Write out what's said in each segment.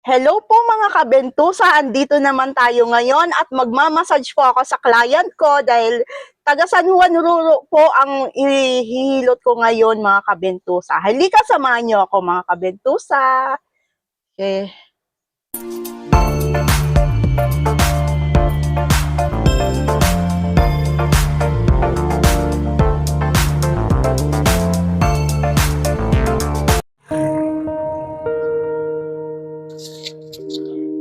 Hello po mga kabentusa, andito naman tayo ngayon at magmamassage po ako sa client ko dahil taga San Juan Ruro po ang ihihilot ko ngayon mga kabentusa. Halika, samahan niyo ako mga kabentusa. Okay.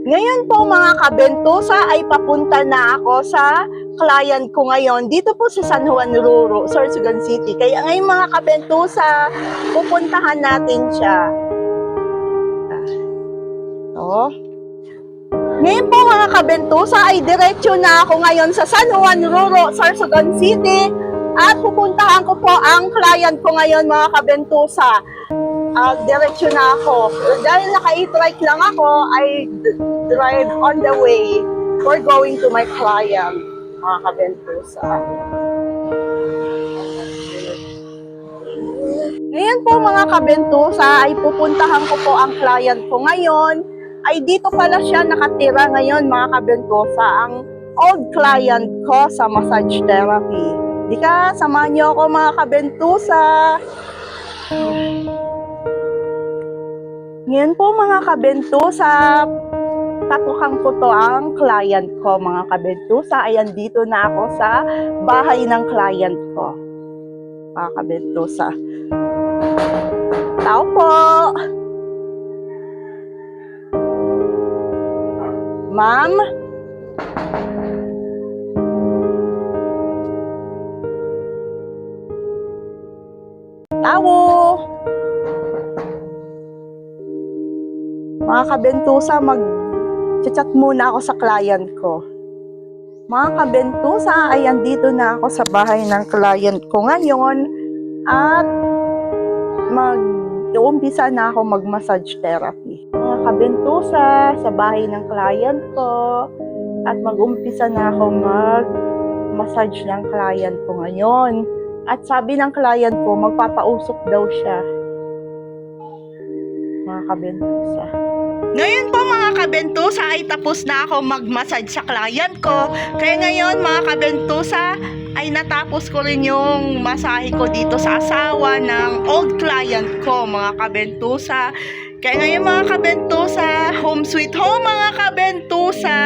Ngayon po mga kabentusa ay papunta na ako sa client ko ngayon dito po sa San Juan Ruro, Sorsogon City. Kaya ngayon mga kabentusa, pupuntahan natin siya. Ngayon po mga kabentusa ay diretso na ako ngayon sa San Juan Ruro, Sorsogon City at pupuntahan ko po ang client ko ngayon mga kabentusa. Diretso na ako. Dahil naka-e-trike lang ako, I drive on the way for going to my client, mga kabentusa. Ngayon po mga kabentusa ay pupuntahan ko po ang client ko ngayon. Ay dito pala siya nakatira ngayon mga kabentusa, ang old client ko sa massage therapy. Di ka, samahan niyo ako mga kabentusa. Ngayon po mga kabentusa, tatukan ko to ang client ko mga kabentusa. Ayan, dito na ako sa bahay ng client ko mga kabentusa. Tao po! Ma'am? Tao! Mga kabentusa, mag-chat muna ako sa client ko. Mga kabentusa, ay andito na ako sa bahay ng client ko ngayon at mag-uumpisa na ako mag-massage therapy. Mga kabentusa, sa bahay ng client ko at mag-umpisa na ako mag-massage ng client ko ngayon. At sabi ng client ko, magpapausok daw siya. Mga kabentusa. Ngayon po mga kabentusa ay tapos na ako mag-massage sa client ko. Kaya ngayon mga kabentusa ay natapos ko rin yung masahe ko dito sa asawa ng old client ko mga kabentusa. Kaya ngayon mga kabentusa, home sweet home mga kabentusa.